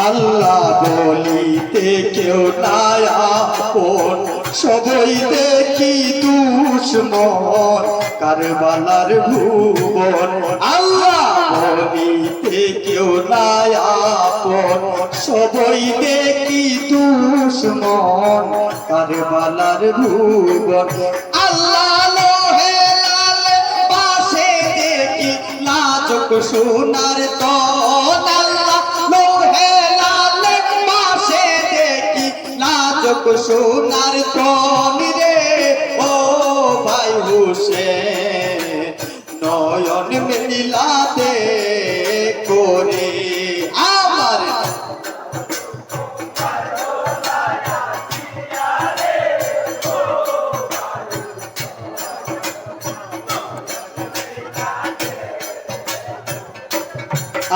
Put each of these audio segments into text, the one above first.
আল্লাহ বলিতে কেউ নাই আপন, সবই দেখি দুশ্মন কারবালার ভুবন। আল্লাহ বলিতে কেউ নাই আপন, সবই দেখি দুশ্মন কারবালার ভুবন। আল্লাহ লোহে লালে পাশে দেখি লাজক সোনার তন। আল্লাহ লোহে লালে পাশে দেখি লাজক সোনার তন রে ও ভাই হোসেন, নয়ন মিলাতে করে আমার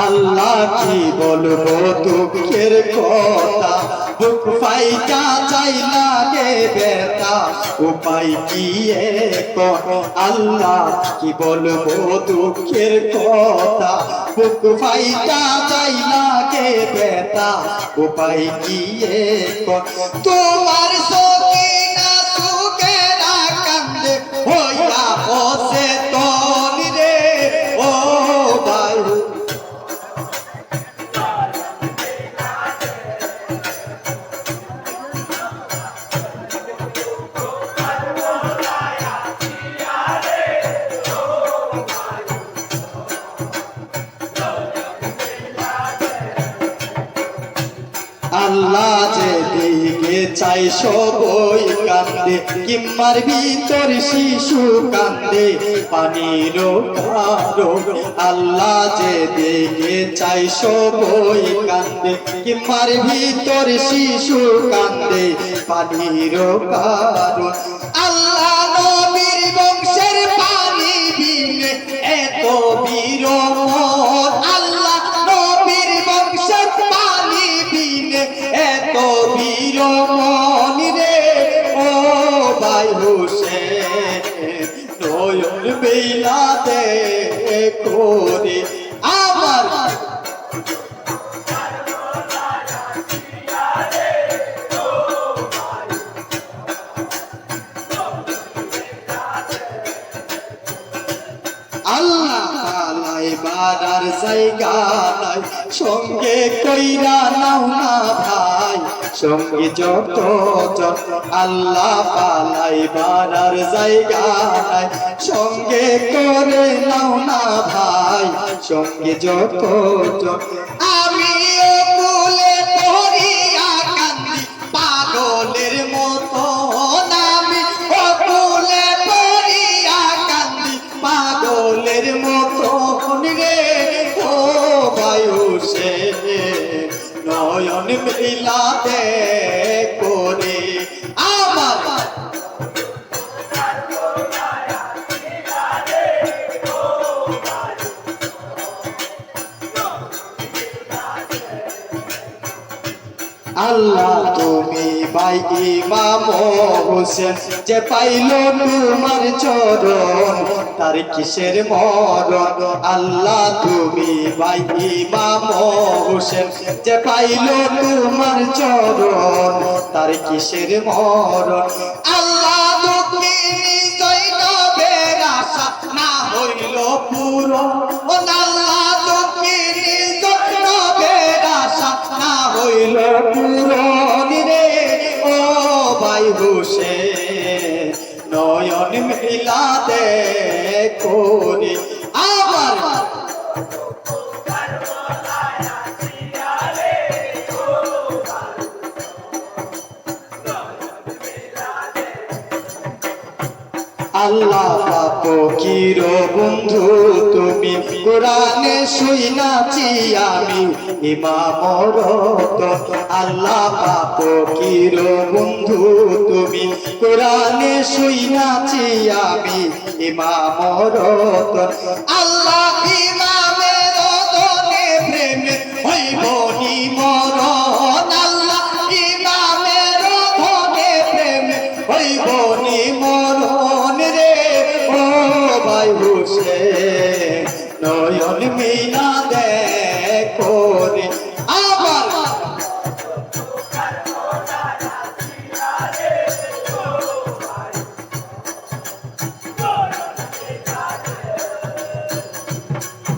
আল্লাহ কি বলবো দুঃখের কথা, বুক ফাইটা চাই লাগে ব্যথা, উপায় কি এখন। আল্লাহ কি বলবো দুঃখের কথা, বুক ফাইটা চাই লাগে ব্যথা, উপায় কি এখন। তোমার সকিনা সুখেরা কান্দে হইয়া বসে তন রে ও ভাই। আল্লাহ যেদিকে চাই সবই কান্দে, কিম্মার ভিতর শিশু কান্দে পানির কারণ। আল্লাহ যেদিকে চাই সবই কান্দে, কিম্মার ভিতর শিশু কান্দে পানির কারণ। আল্লাহ নবীর বংশের পানি বিনে এত বিরমণ। আল্লাহ নবীর বংশের পানি বিনে এত বিরমণ রে ও ভাই হোসেন, নয়ন বিলাতে করে আমার আল্লাহ পালাই বাড়ার জায়গা নাই, সঙ্গে কইরা নাও না ভাই সঙ্গে যত জন। আল্লাহ পালাই বাড়ার জায়গা নাই, সঙ্গে করে নাও না ভাই সঙ্গে যত জন। আমিও কুলে পড়িয়া কান্দি পাগলের মতো, আমি কুলে পড়িয়া কান্দি পাগলের মতো রে ও ভাই হোসেন, নয়ন মিলাতে করে আমার আল্লাহ তুমি ভাই ইমাম হোসেন, যে পাইল তোমার চরণ তার কিসের মরণ। আল্লাহ তুমি ভাই ইমাম হোসেন, যে পাইল তোমার চরণ তার কিসের মরণ। আল্লাহ দুঃখিনী জৈনবের আশা না হইল পুরো। আল্লাহ দুঃখিনী জৈনবের আশা না হইল পুরন রে ও ভাই হোসেন, নয়ন মিলাতে করে আমার আল্লাহ ফকির বন্ধু তুমি, কোরআনে শুইনাছি আমি ইমাম রতন। আল্লাহ ফকির বন্ধু তুমি, কোরআনে শুইনাছি আমি ইমাম রতন। আল্লাহ ইমামের রতনে প্রেমে হইব নিমরণ। আল্লাহ ইমামের রতনে প্রেমে হইব নিমরণ রে ও ভাই হোসেন, নয়ন মিলা দেখো রে আমার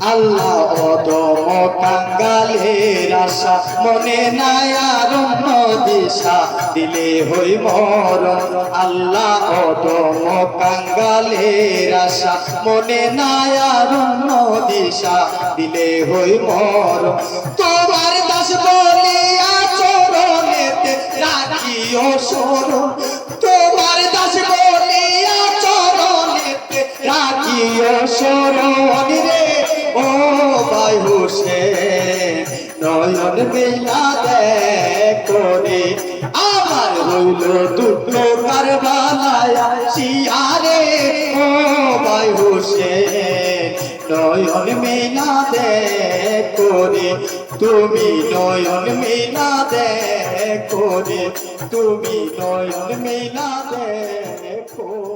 আল্লাহ অদম কাঙ্গালের আশা মনে নাই আর অন্য দিশা দিলে হই মরণ আল্লাহ অদম কাঙ্গালের আশা মনে নাই আর অন্য দিশা দিলে হই মরণ তোমার দাস বলিয়া চরণেতে রাখিও শরণ তোমার দাস বলিয়া চরণেতে রাখিও শরণ রে ও ভাই হোসেন নয়ন মেলা করে আমার রইল দুঃখ কারবালায়া শিয়ারে ও ভাই হোসেন নয়ন মেলা করে তুমি নয়ন মেলা করে তুমি নয়ন মেলা দেখো